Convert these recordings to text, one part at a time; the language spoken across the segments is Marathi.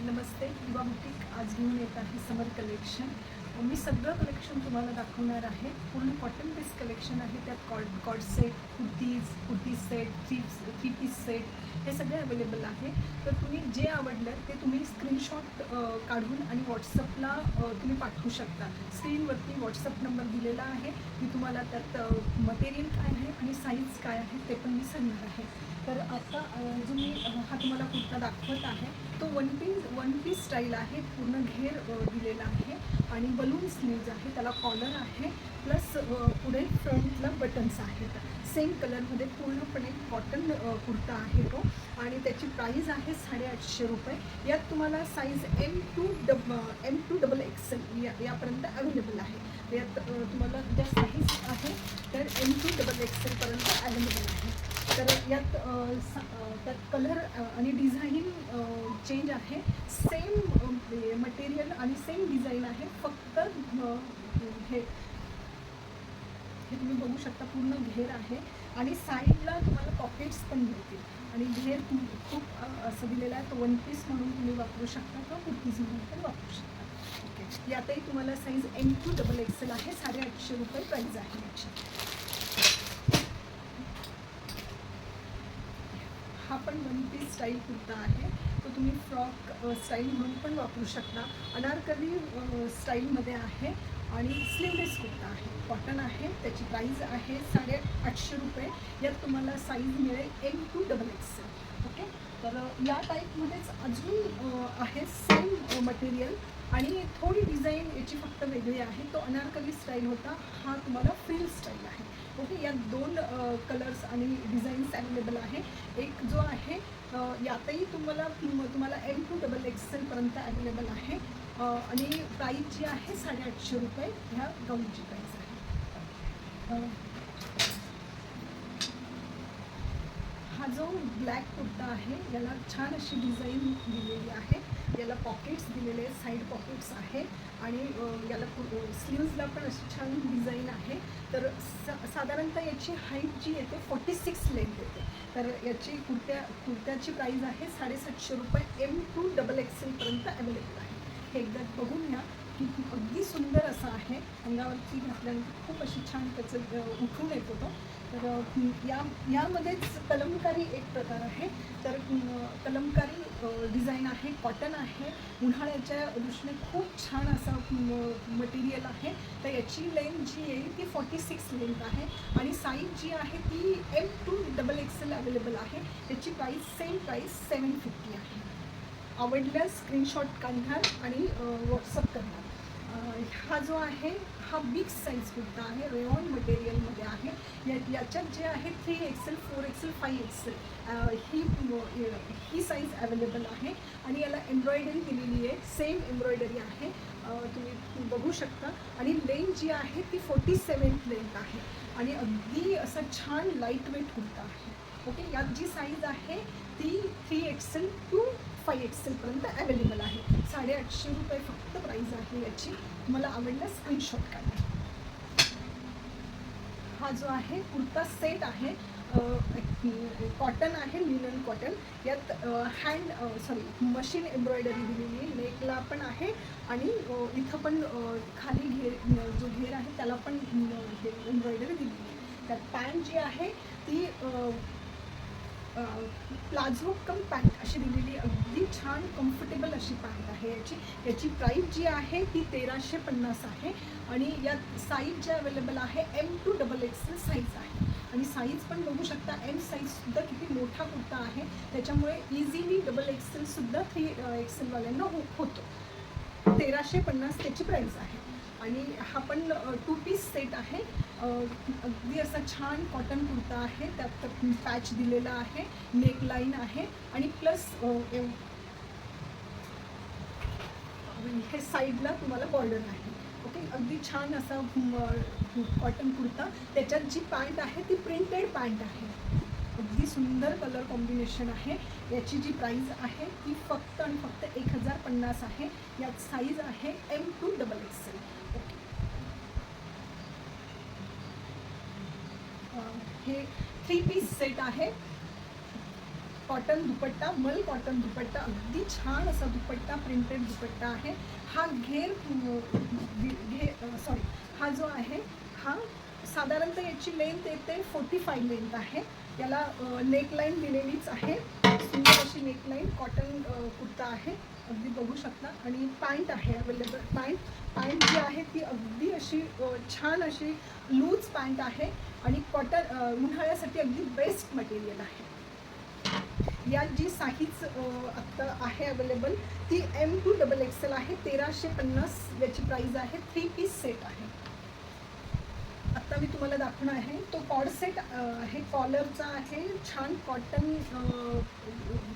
नमस्ते, युवा बुटीक आज घेऊन येत आहे समर कलेक्शन. मी सगळं कलेक्शन तुम्हाला दाखवणार आहे. पूर्ण कॉटन बेस कलेक्शन आहे. त्यात cord set, kurti set, three piece set हे सगळे अवेलेबल आहे. तर तुम्ही जे आवडलं ते तुम्ही स्क्रीनशॉट काढून आणि व्हॉट्सअपला तुम्ही पाठवू शकता. स्क्रीनवरती व्हॉट्सअप नंबर दिलेला आहे. मी तुम्हाला त्यात मटेरियल काय आहे आणि साईज काय आहे ते पण मी सांगणार आहे. तर आता जो मी हा तुम्हाला कुर्ता दाखवत आहे तो वन पीस स्टाईल आहे. पूर्ण घेर दिलेला आहे आणि बलून स्लीव्ज आहे. त्याला कॉलर आहे प्लस पुढे फ्रंटला बटन्स आहेत. सेम कलरमध्ये पूर्णपणे कॉटन कुर्ता आहे तो आणि त्याची प्राईस आहे 850 रुपये. यात तुम्हाला साईज M2 XL यापर्यंत अवेलेबल आहे. यात तुम्हाला ज्या साईज आहे तर M2 XL पर्यंत अवेलेबल आहे. तर यात त्यात कलर आणि डिझाईन चेंज आहे. सेम मटेरियल आणि सेम डिझाईन आहे. फक्त हे तुम्ही बघू शकता पूर्ण घेर आहे आणि साईडला तुम्हाला पॉकेट्स पण मिळतील आणि घेर खूप असं दिलेलं आहे. तो वन पीस म्हणून तुम्ही वापरू शकता किंवा कुर्तीज म्हणून पण वापरू शकता. ओके, यातही तुम्हाला साईज M2 XL आहे. 850 रुपये प्राईज आहे याची. हा पण वन पीस स्टाईल कुर्ता आहे. तो तुम्ही फ्रॉक स्टाईल म्हणून पण वापरू शकता. अनारकली स्टाईलमध्ये आहे आणि स्लीवलेस कुर्ता आहे. कॉटन आहे. त्याची प्राईस आहे 850 रुपये. यात तुम्हाला साईज मिळेल M2 XL. ओके, तर या टाईपमध्येच अजून आहे सेम मटेरियल आणि थोडी डिझाईन याची फक्त वेगळी आहे. तो अनारकली स्टाईल होता. हा तुम्हाला फ्रिल स्टाईल आहे. ओके, यात दोन कलर्स आणि डिझाईन्स अवेलेबल आहे. एक जो आहे यातही तुम्हाला M2 XL पर्यंत अवेलेबल आहे आणि प्राईस जी आहे 850 रुपये ह्या गाऊनची प्राईस आहे. हा जो ब्लॅक कुर्ता आहे याला छान अशी डिझाईन दिलेली आहे. याला पॉकेट्स दिलेले आहेत, साईड पॉकेट्स आहे आणि याला स्लीव्जला पण अशी छान डिझाईन आहे. तर साधारणतः याची हाईट जी येते 46 लेंथ येते. तर याची कुर्त्याची प्राईस आहे 750 रुपये. M2 XL पर्यंत अवेलेबल आहे. हे एकदा बघून घ्या की अगदी सुंदर असं आहे. अंगावरती घातल्यानंतर खूप अशी छान त्याचं उठून येतो तो. तर यामध्येच कलमकारी एक प्रकार आहे. तर कलमकारी डिझाईन आहे. कॉटन आहे. उन्हाळ्याच्या दृष्टीने खूप छान असं मटेरियल आहे. तर याची लेंथ जी येईल ती 46 लेंथ आहे आणि साईज जी आहे ती M2 XL अवेलेबल आहे. त्याची सेम प्राईस 750 आहे. आवडल्यास स्क्रीनशॉट काढणार आणि व्हॉट्सअप करणार. हा जो आहे हा बिग साईज कुर्ता आहे. रेयॉन मटेरियलमध्ये आहे. याच्यात जे आहे 3XL, 4XL, 5XL ही साईज अवेलेबल आहे आणि याला एम्ब्रॉयडरी दिलेली आहे. सेम एम्ब्रॉयडरी आहे. तुम्ही बघू शकता आणि लेंथ जी आहे ती 47 लेंथ आहे आणि अगदी असं छान लाईट वेट कुर्ता आहे. ओके, यात जी साईज आहे ती 3XL to 5XL पर्यंत अवेलेबल आहे. 850 रुपये फक्त प्राईज आहे याची. मला आवडला स्क्रीनशॉट काढा. हा जो आहे कुर्ता सेट आहे. कॉटन आहे, लिनन कॉटन. यात मशीन एम्ब्रॉयडरी दिलेली आहे. नेकला पण आहे आणि इथं पण खाली जो घेर आहे त्याला पण एम्ब्रॉयडरी दिलेली आहे. त्यात पॅन्ट जी आहे ती प्लाझो कम पॅन्ट अशी दिलेली. अगदी छान कम्फर्टेबल अशी पॅन्ट आहे याची प्राईस जी आहे ती 1350 आहे आणि यात साईज जे अवेलेबल आहे M2 XL साईज आहे आणि साईज पण बघू शकता. M साईजसुद्धा किती मोठा कुर्ता आहे. त्याच्यामुळे इझिली XL सुद्धा 3XL वाल्यांना होतो. 1350 त्याची प्राईस आहे आणि हा पण 2 पीस सेट आहे. अगदी असा छान कॉटन कुर्ता आहे. त्यात पॅच दिलेला आहे, नेक लाईन आहे आणि प्लस हे साईडला तुम्हाला बॉर्डर आहे. ओके, अगदी छान असा कॉटन कुर्ता. त्याच्यात जी पॅन्ट आहे ती प्रिंटेड पॅन्ट आहे. अगदी सुंदर कलर कॉम्बिनेशन आहे. याची जी प्राईस आहे ती फक्त आणि फक्त 1050 आहे. यात साईज आहे M2 XL. ओके, हे 3 पीस सेट आहे. कॉटन दुपट्टा, मल कॉटन दुपट्टा, अगदी छान असा दुपट्टा, प्रिंटेड दुपट्टा आहे. हा हा जो आहे हा साधारणतः याची लेंथ येते 45 लेंथ आहे. याला नेकलाईन दिलेलीच आहे, सुंदर अशी नेकलाईन, कॉटन कुर्ता आहे, अगदी बघू शकता. आणि पॅन्ट आहे अवेलेबल. पॅन्ट जी आहे ती अगदी अशी छान अशी लूज पॅन्ट आहे आणि कॉटन उन्हाळ्यासाठी अगदी बेस्ट मटेरियल आहे. यात जी साईज आत्ता आहे अवेलेबल ती M2XXL आहे. 1350 याची प्राईज आहे. 3 पीस सेट आहे. आत्ता मी तुम्हाला दाखवणार आहे तो कॉर्ड सेट आहे, कॉलरचा आहे, छान कॉटन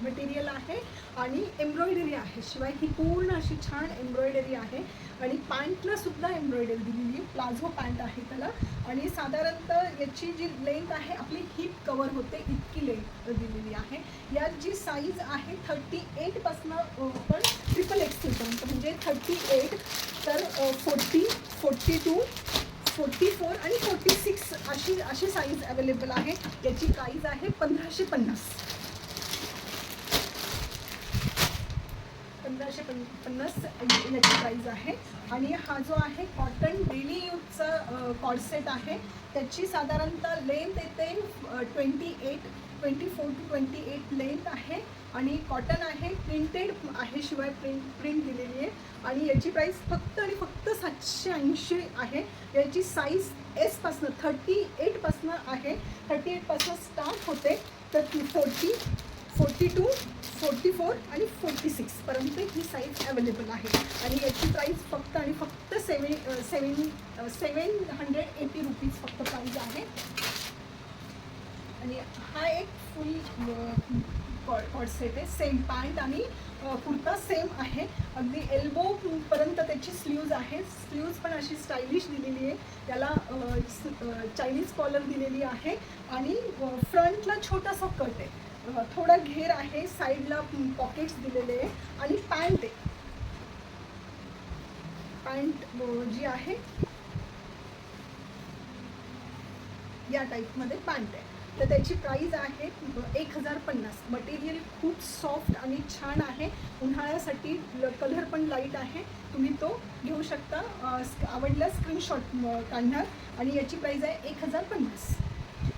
मटेरियल आहे आणि एम्ब्रॉयडरी आहे. शिवाय ही पूर्ण अशी छान एम्ब्रॉयडरी आहे आणि पॅन्टला सुद्धा एम्ब्रॉयडरी दिलेली आहे. प्लाझो पॅन्ट आहे त्याला आणि साधारणतः याची जी लेंथ आहे आपली हिप कवर होते इतकी लेंथ दिलेली आहे. यात जी साईज आहे 38पासून पण XXL पर्यंत, म्हणजे 38 तर 40, 42, 44 आणि 46 अशी साईज अवेलेबल आहे. याची प्राईज आहे 1550. 1550 याची प्राईज आहे. आणि हा जो आहे कॉटन डेली यूजचा कॉर्डसेट आहे. त्याची साधारणतः लेंथ येते 24 to 28 लेंथ आहे आणि कॉटन आहे, प्रिंटेड आहे, शिवाय प्रिंट दिलेली आहे. आणि याची प्राईस फक्त आणि फक्त 780 आहे. याची साईज S पासून 38 पासून आहे. 38 पासून स्टार्ट होते तर 40, 42, 44 आणि 46 पर्यंत ही साईज अवेलेबल आहे. आणि याची प्राईस फक्त आणि फक्त 780 रुपीज फक्त प्राईज आहे. आणि हा एक फुल कॉर्ड सेट आहे. सेम पॅन्ट आणि कुर्ता सेम आहे. अगदी एल्बो पर्यंत त्याची स्लीव्ज आहे. स्लीव्ज पण अशी स्टायलिश दिलेली आहे. त्याला चायनीज कॉलर दिलेली आहे आणि फ्रंटला छोटासा कट आहे, थोडा घेर आहे, साईडला पॉकेट्स दिलेले आहे आणि पॅन्ट आहे. पॅन्ट जी आहे या टाईपमध्ये पॅन्ट आहे. तर त्याची प्राईज आहे 1050. मटेरियल खूप सॉफ्ट आणि छान आहे. उन्हाळ्यासाठी कलर पण लाईट आहे. तुम्ही तो घेऊ शकता. आवडला स्क्रीनशॉट काढणार. आणि याची प्राईज आहे 1050.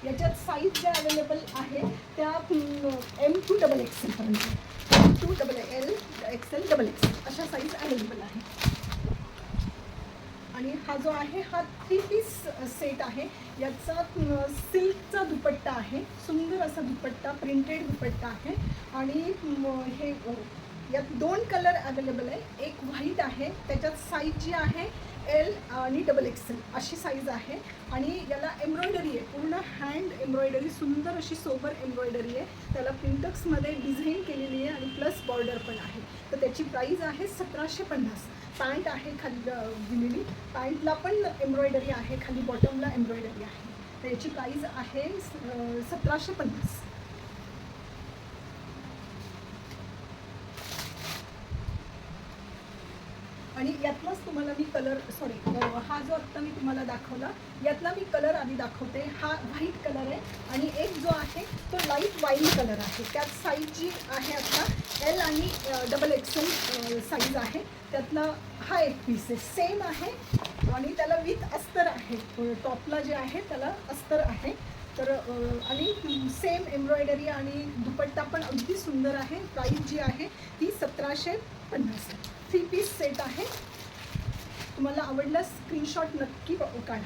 याच्यात साईज ज्या अवेलेबल आहे त्या M2XXL पर्यंत, M2XL, XL अशा साईज अवेलेबल आहे. आणि हा जो आहे हा 3 पीस सेट आहे. याचा सिल्कचा दुपट्टा आहे, सुंदर असा दुपट्टा, प्रिंटेड दुपट्टा आहे. आणि हे यात 2 कलर अवेलेबल आहे. एक व्हाईट आहे, त्याच्यात साईज जी आहे L आणि XXL अशी साईज आहे. आणि याला एम्ब्रॉयडरी आहे, पूर्ण हँड एम्ब्रॉयडरी, सुंदर अशी सोबर एम्ब्रॉयडरी आहे. त्याला प्रिंटक्समध्ये डिझाईन केलेली आहे आणि प्लस बॉर्डर पण आहे. तर त्याची प्राईज आहे 1750. पॅन्ट आहे खाली दिलेली, पॅन्टला पण एम्ब्रॉयडरी आहे, खाली बॉटमला एम्ब्रॉयडरी आहे. तर याची प्राईज आहे 1750. आणि यातलाच तुम्हाला मी कलर हा जो आत्ता मी तुम्हाला दाखवला यातला मी कलर आधी दाखवते. हा व्हाईट कलर आहे आणि एक जो आहे तो लाईट वाईन कलर आहे. त्यात साईज जी आहे आता L आणि XXL साईज आहे. त्यातला हा एक पीस आहे, सेम आहे आणि त्याला विथ अस्तर आहे. टॉपला जे आहे त्याला अस्तर आहे. तर आणि सेम एम्ब्रॉयडरी आणि दुपट्टा पण अगदी सुंदर आहे. प्राईस जी आहे ती 1750. 3 पीस सेट आहे. तुम्हाला आवडला स्क्रीनशॉट नक्की काढा.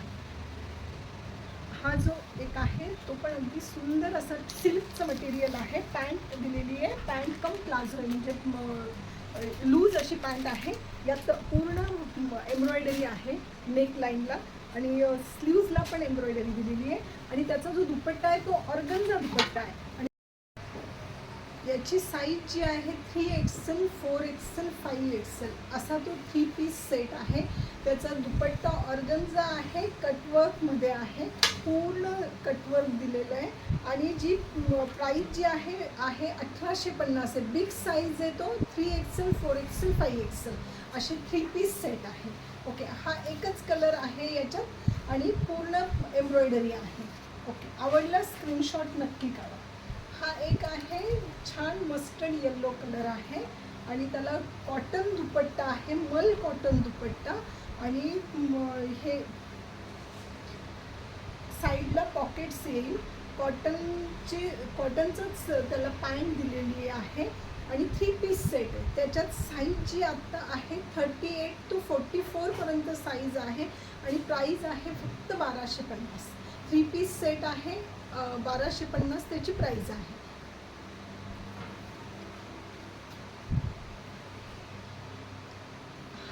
हा जो एक आहे तो पण अगदी सुंदर असं सिल्कचं मटेरियल आहे. पॅन्ट दिलेली आहे, पॅन्ट कम प्लाझो आहे, म्हणजे लूज अशी पॅन्ट आहे. यात पूर्ण एम्ब्रॉयडरी आहे नेक लाईनला आणि स्लीव्जला पण एम्ब्रॉयडरी दिलेली आहे. आणि त्याचा जो दुपट्टा आहे तो ऑर्गनचा दुपट्टा आहे. आणि याची साईज जी आहे 3XL, 4XL, 5XL असा तो 3 पीस सेट आहे. त्याचा दुपट्टा ऑर्गनचा आहे, कटवर्कमध्ये आहे, पूर्ण कटवर्क दिलेलं आहे. आणि जी प्राईस जी आहे 1850 आहे. बिग साईज आहे तो 3XL, 4XL, 5XL असे 3 पीस सेट आहे. ओके, हा एकच कलर आहे याच्यात आणि पूर्ण एम्ब्रॉयडरी आहे. ओके, आवडला स्क्रीनशॉट नक्की काढा. हा एक आहे छान मस्टर्ड येल्लो कलर आहे आणि त्याला कॉटन दुपट्टा आहे, मल कॉटन दुपट्टा आणि हे साईडला पॉकेट्स येईल. कॉटनचंच त्याला पॅन्ट दिलेली आहे आणि 3 पीस सेट आहे. त्याच्यात साईज जी आत्ता आहे 38 to 44 पर्यंत साईज आहे आणि प्राईस आहे फक्त 1250. 3 पीस सेट आहे, 1250 त्याची प्राईस आहे.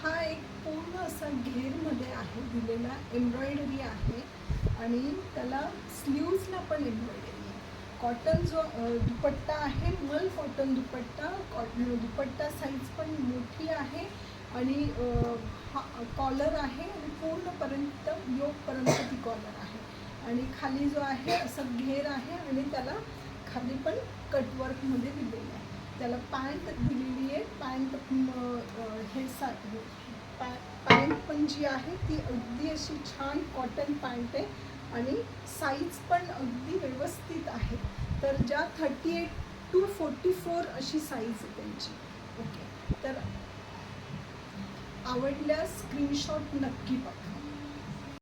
हा एक पूर्ण असा घेरमध्ये आहे दिलेला, एम्ब्रॉयडरी आहे आणि त्याला स्लीव्सला पण एम्ब्रॉयडरी आहे. कॉटन जो दुपट्टा आहे, मल कॉटन दुपट्टा, दुपट्टा साईज पण मोठी आहे आणि कॉलर आहे आणि पूर्णपर्यंत योकपर्यंत ती कॉलर आहे आणि खाली जो आहे असं घेर आहे आणि त्याला खाली पण कटवर्कमध्ये दिलेलं आहे. त्याला पॅन्ट दिलेली आहे. पॅन्ट पॅन्ट पण जी आहे ती अगदी अशी छान कॉटन पॅन्ट आहे आणि साईज पण अगदी व्यवस्थित आहे. तर ज्या 38 to 44 अशी साईज आहे त्यांची. ओके, तर आवडल्यास स्क्रीनशॉट नक्की पाठवा.